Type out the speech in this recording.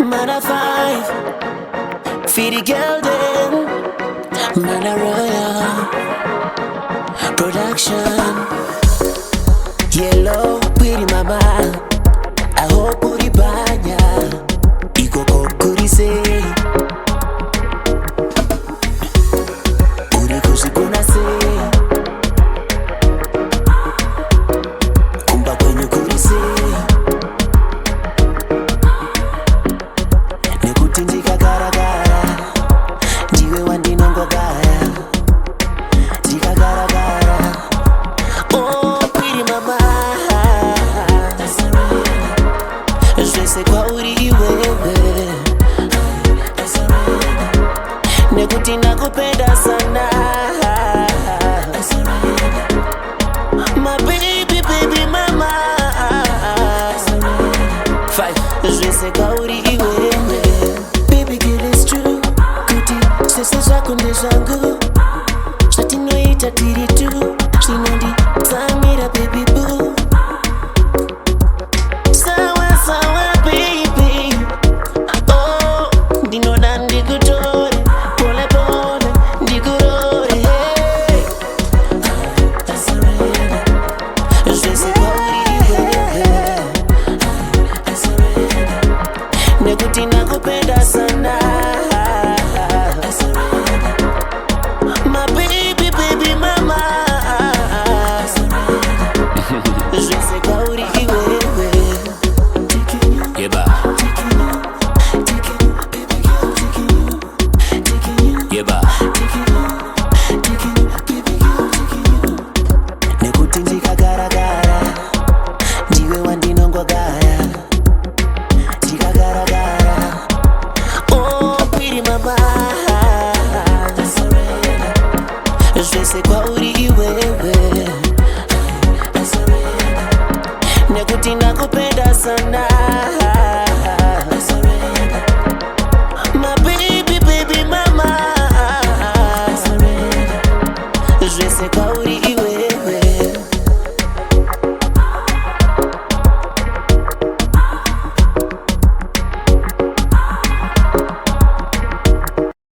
Mana 5 Feed the girl them. Mana Royal Production. Yellow pretty mama, I hope puri banya iko kokuri se uri kusikuna se kumba kwenye kuri se nekutinjika garagara ndiwe wandinongo gaya jika garagara. Oh pretty mama, zvese kwauri iwewe nekuti nakupe